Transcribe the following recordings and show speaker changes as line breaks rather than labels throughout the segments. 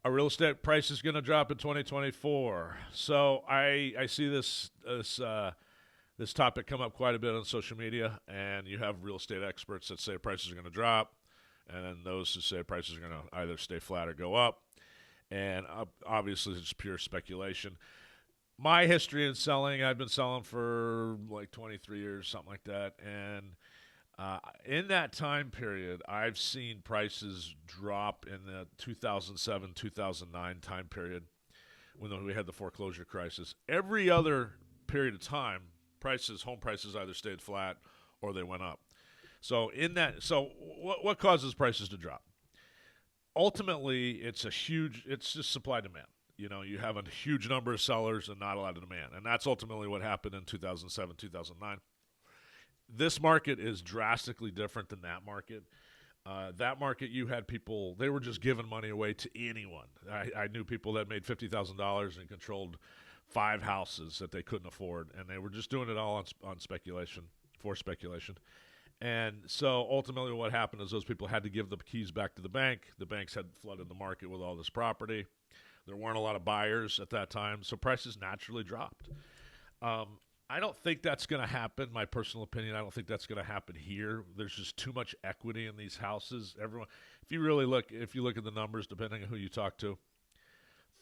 A real estate price is going to drop in 2024. So I see this topic come up quite a bit on social media, and you have real estate experts that say prices are going to drop, and then those who say prices are going to either stay flat or go up. And obviously, it's pure speculation. My history in selling, I've been selling for like 23 years, something like that, and in that time period, I've seen prices drop in the 2007 2009 time period when we had the foreclosure crisis. Every other period of time, home prices either stayed flat or they went up. So what causes prices to drop? Ultimately, it's just supply demand. You have a huge number of sellers and not a lot of demand, and that's ultimately what happened in 2007 2009. This market is drastically different than that market. That market, you had people, they were just giving money away to anyone. I knew people that made $50,000 and controlled 5 houses that they couldn't afford, and they were just doing it all on speculation, for speculation. And so ultimately, what happened is those people had to give the keys back to the bank. The banks had flooded the market with all this property. There weren't a lot of buyers at that time, so prices naturally dropped. I don't think that's going to happen. My personal opinion, I don't think that's going to happen here. There's just too much equity in these houses. Everyone, if you look at the numbers, depending on who you talk to,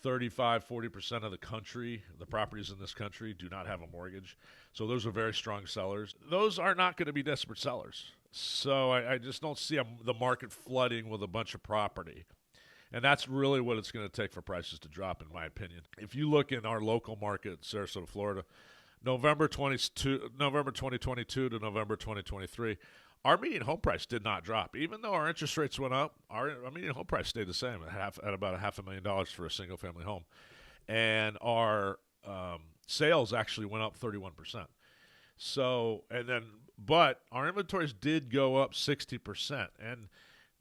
35-40% of the properties in this country do not have a mortgage. So those are very strong sellers. Those are not going to be desperate sellers. So I just don't see the market flooding with a bunch of property. And that's really what it's going to take for prices to drop, in my opinion. If you look in our local market, Sarasota, Florida, November 2022 to November 2023, our median home price did not drop. Even though our interest rates went up, our median home price stayed the same at about a $500,000 for a single-family home. And our sales actually went up 31%. But our inventories did go up 60%. And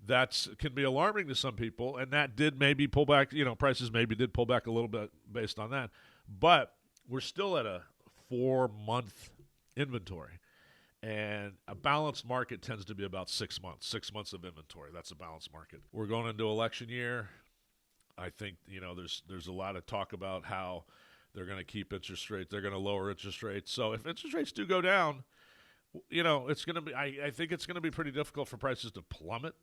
that can be alarming to some people. And that did maybe pull back, prices maybe did pull back a little bit based on that. But we're still at a 4-month inventory. And a balanced market tends to be about 6 months, 6 months of inventory. That's a balanced market. We're going into election year. I think, there's a lot of talk about how they're going to keep interest rates. They're going to lower interest rates. So if interest rates do go down, it's going to be, I think it's going to be pretty difficult for prices to plummet.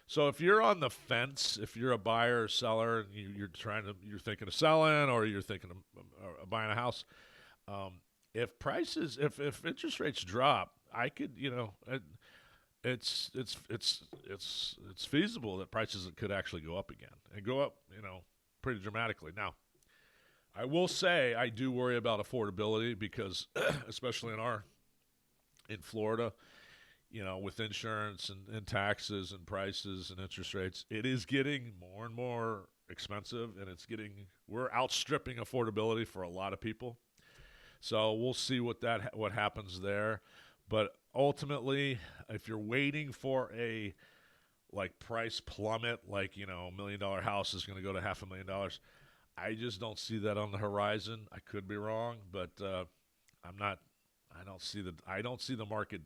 So if you're on the fence, if you're a buyer or seller and you're thinking of selling or you're thinking of buying a house, if interest rates drop, I could, it's feasible that prices could actually go up again and go up, pretty dramatically. Now, I will say I do worry about affordability because, especially in Florida, with insurance and taxes and prices and interest rates, it is getting more and more expensive, and we're outstripping affordability for a lot of people. So we'll see what happens there. But ultimately, if you're waiting for a price plummet, $1 million house is going to go to $500,000, I just don't see that on the horizon. I could be wrong, but I'm not. I don't see the market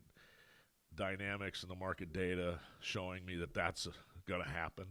dynamics and the market data showing me that that's going to happen.